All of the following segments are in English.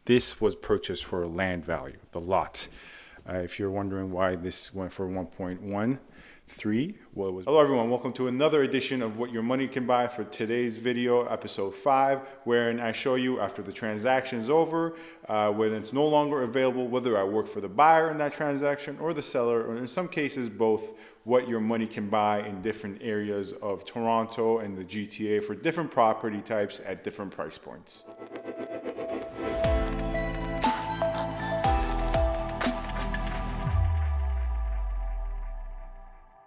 this was purchased for land value, the lot. If you're wondering why this went for 1.13, well, it was. Hello everyone, welcome to another edition of What Your Money Can Buy for today's video, episode 5, wherein I show you after the transaction is over, when it's no longer available, whether I work for the buyer in that transaction or the seller, or in some cases both, what your money can buy in different areas of Toronto and the GTA for different property types at different price points.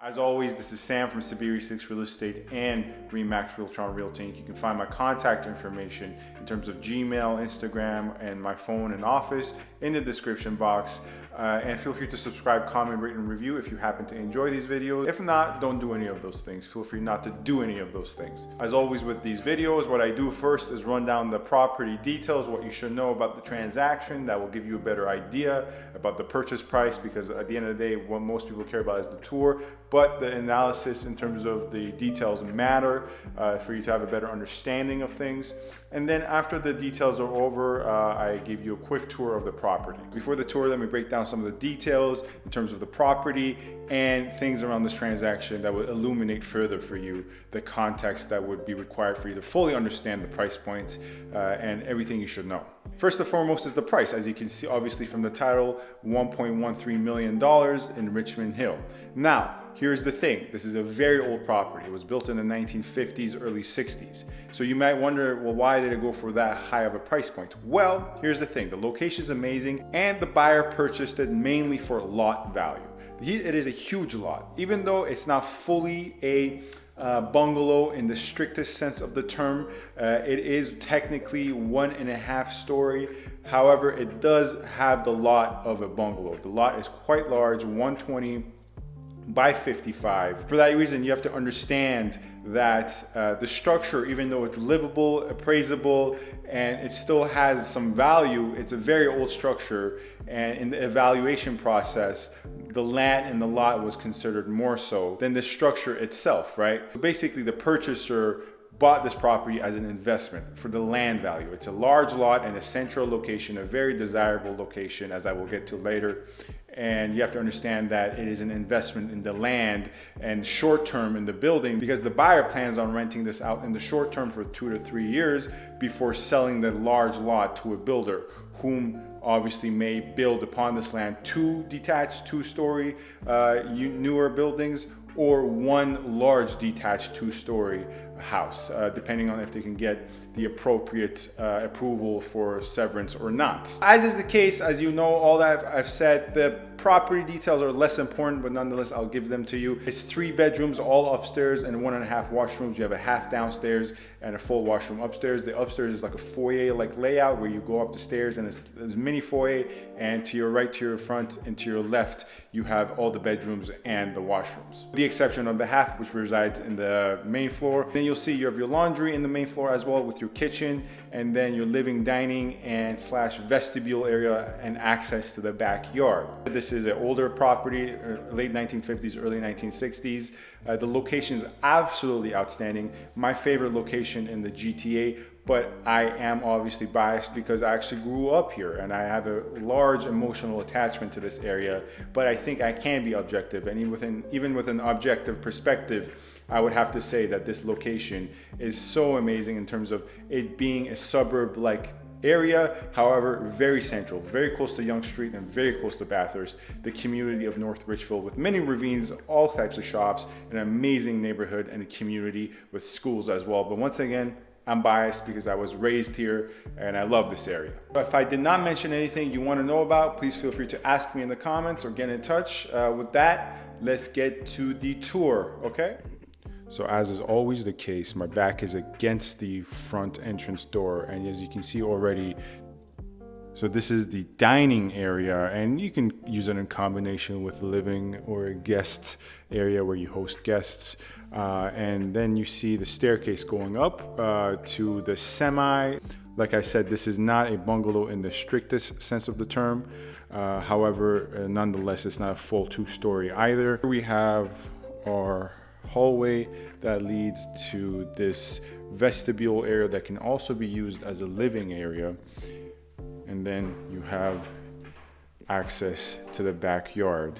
As always, this is Sam from SaberiSixRealEstate and Remax Realtron Realty. You can find my contact information in terms of Gmail, Instagram, and my phone and office in the description box. And feel free to subscribe, comment, rate, and review if you happen to enjoy these videos. If not, don't do any of those things. Feel free not to do any of those things. As always with these videos, what I do first is run down the property details, what you should know about the transaction. That will give you a better idea about the purchase price, because at the end of the day, what most people care about is the tour. But the analysis in terms of the details matter for you to have a better understanding of things. And then after the details are over, I give you a quick tour of the property. Before the tour, let me break down some of the details in terms of the property and things around this transaction that would illuminate further for you the context that would be required for you to fully understand the price points and everything you should know. First and foremost is the price. As you can see, obviously from the title, $1.13 million in Richmond Hill. Now, here's the thing. This is a very old property. It was built in the 1950s, early 60s. So you might wonder, well, why did it go for that high of a price point? Well, here's the thing. The location is amazing, and the buyer purchased it mainly for lot value. It is a huge lot. Even though it's not fully a bungalow in the strictest sense of the term, it is technically 1.5 story. However, it does have the lot of a bungalow. The lot is quite large, 120 by 55. For that reason, you have to understand that the structure, even though it's livable, appraisable, and it still has some value, it's a very old structure. And in the evaluation process, the land and the lot was considered more so than the structure itself, right? So basically, the purchaser bought this property as an investment for the land value. It's a large lot in a central location, a very desirable location, as I will get to later. And you have to understand that it is an investment in the land and short term in the building, because the buyer plans on renting this out in the short term for 2 to 3 years before selling the large lot to a builder, whom obviously may build upon this land 2 detached 2-story newer buildings, or 1 large detached 2-story house, depending on if they can get the appropriate approval for severance or not. As is the case, as you know, all that I've said, the property details are less important, but nonetheless, I'll give them to you. It's 3 bedrooms, all upstairs, and 1.5 washrooms. You have a half downstairs and a full washroom upstairs. The upstairs is like a foyer-like layout where you go up the stairs, and it's a mini foyer, and to your right, to your front, and to your left, you have all the bedrooms and the washrooms. The exception of the half, which resides in the main floor. Then you'll see you have your laundry in the main floor as well, with your kitchen, and then your living, dining, and / vestibule area and access to the backyard. This is an older property, late 1950s, early 1960s. The location is absolutely outstanding. My favorite location in the GTA, but I am obviously biased because I actually grew up here and I have a large emotional attachment to this area. But I think I can be objective, and even with an objective perspective, I would have to say that this location is so amazing in terms of it being a suburb-like area, however, very central, very close to Yonge Street and very close to Bathurst, the community of North Richfield, with many ravines, all types of shops, an amazing neighborhood and a community with schools as well. But once again, I'm biased because I was raised here and I love this area. But if I did not mention anything you want to know about, please feel free to ask me in the comments or get in touch. With that, let's get to the tour, okay? So as is always the case, my back is against the front entrance door, and as you can see already, so this is the dining area, and you can use it in combination with living or a guest area where you host guests. And then you see the staircase going up to the semi. Like I said, this is not a bungalow in the strictest sense of the term. However, nonetheless, it's not a full 2-story either. We have our hallway that leads to this vestibule area that can also be used as a living area. And and then you have access to the backyard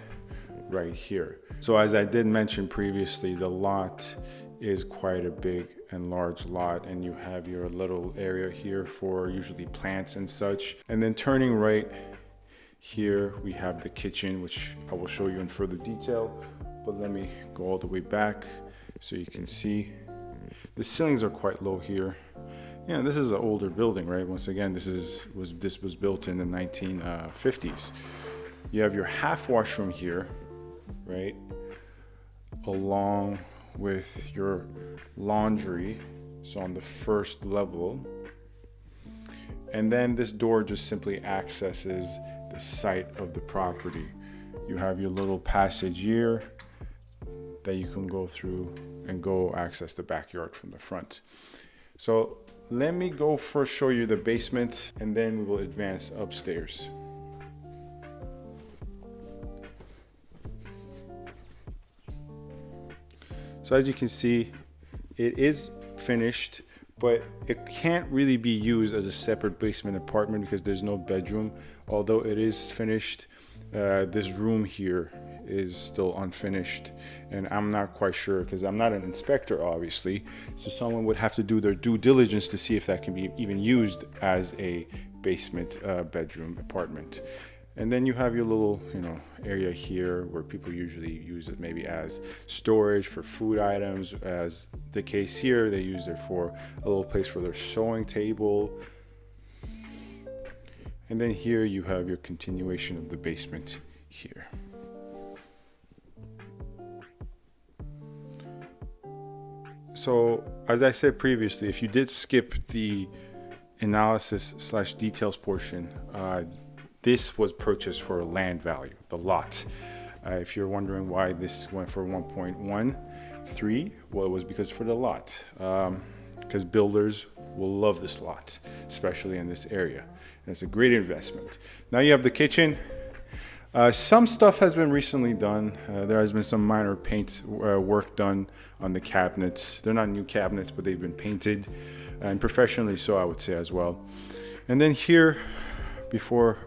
right here. So as I did mention previously, the lot is quite a big and large lot, and you have your little area here for usually plants and such. And then turning right here, we have the kitchen, which I will show you in further detail, but let me go all the way back so you can see. The ceilings are quite low here. Yeah, this is an older building, right? Once again, this was built in the 1950s. You have your half washroom here, right? Along with your laundry, so on the first level. And then this door just simply accesses the site of the property. You have your little passage here that you can go through and go access the backyard from the front. So let me go first show you the basement, and then we will advance upstairs. So as you can see, it is finished, but it can't really be used as a separate basement apartment because there's no bedroom. Although it is finished, this room here is still unfinished, and I'm not quite sure because I'm not an inspector, obviously. So someone would have to do their due diligence to see if that can be even used as a basement bedroom apartment. And then you have your little, area here where people usually use it maybe as storage for food items. As the case here, they use it for a little place for their sewing table. And then here you have your continuation of the basement here. So as I said previously, if you did skip the analysis/details portion, this was purchased for land value, the lot. If you're wondering why this went for 1.13, well, it was because for the lot. Because builders will love this lot, especially in this area. And it's a great investment. Now you have the kitchen. Some stuff has been recently done. There has been some minor paint work done on the cabinets. They're not new cabinets, but they've been painted, and professionally so, I would say, as well. And then here, before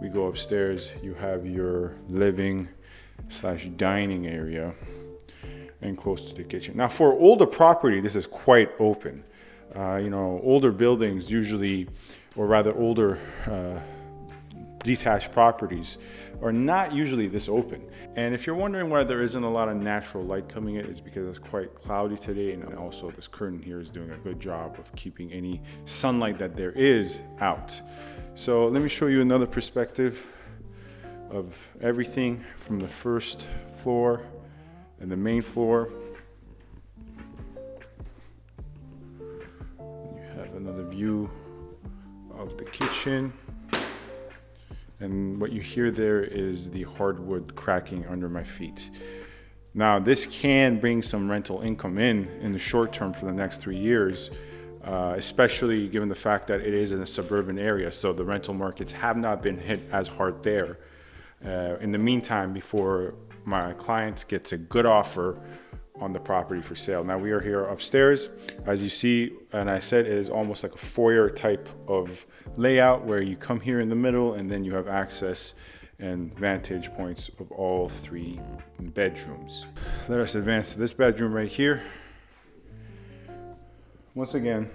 we go upstairs, you have your living/dining area and close to the kitchen. Now for older property, this is quite open. Older buildings usually, or rather older detached properties, are not usually this open. And if you're wondering why there isn't a lot of natural light coming in, it's because it's quite cloudy today, and also this curtain here is doing a good job of keeping any sunlight that there is out. So let me show you another perspective of everything from the first floor and the main floor. You have another view of the kitchen. And what you hear there is the hardwood cracking under my feet. Now, this can bring some rental income in the short term for the next 3 years, especially given the fact that it is in a suburban area. So the rental markets have not been hit as hard there. In the meantime, before my client gets a good offer on the property for sale. Now we are here upstairs. As you see, and I said, it is almost like a foyer type of layout where you come here in the middle and then you have access and vantage points of all 3 bedrooms. Let us advance to this bedroom right here. Once again,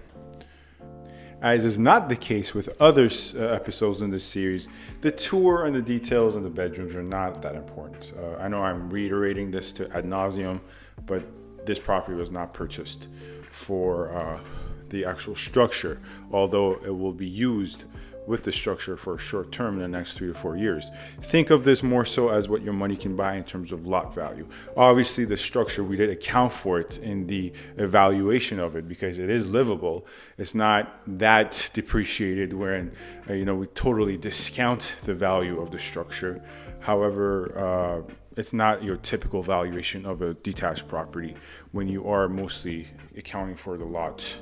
as is not the case with other episodes in this series, the tour and the details in the bedrooms are not that important. I know I'm reiterating this ad nauseum, but this property was not purchased for the actual structure, although it will be used with the structure for a short term in the next 3 to 4 years. Think of this more so as what your money can buy in terms of lot value. Obviously, the structure, we did account for it in the evaluation of it because it is livable. It's not that depreciated wherein we totally discount the value of the structure. However, it's not your typical valuation of a detached property when you are mostly accounting for the lot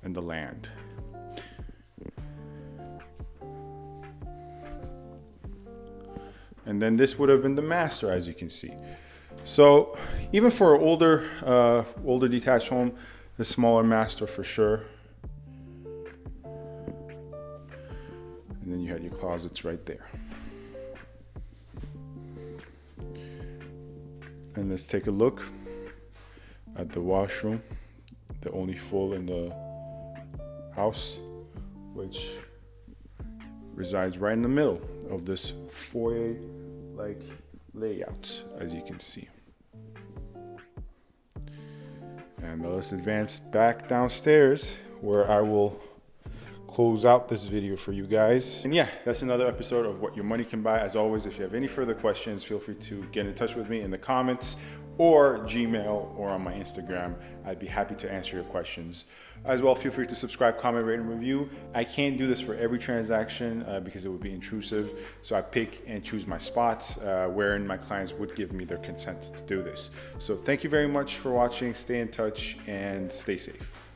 and the land. And then this would have been the master, as you can see. So even for an older detached home, the smaller master for sure. And then you had your closets right there. And let's take a look at the washroom, the only full in the house, which resides right in the middle of this foyer-like layout, as you can see. And let's advance back downstairs, where I will close out this video for you guys. And yeah, that's another episode of What Your Money Can Buy. As always, if you have any further questions, feel free to get in touch with me in the comments or Gmail or on my Instagram. I'd be happy to answer your questions. As well, feel free to subscribe, comment, rate, and review. I can't do this for every transaction because it would be intrusive. So I pick and choose my spots wherein my clients would give me their consent to do this. So thank you very much for watching. Stay in touch and stay safe.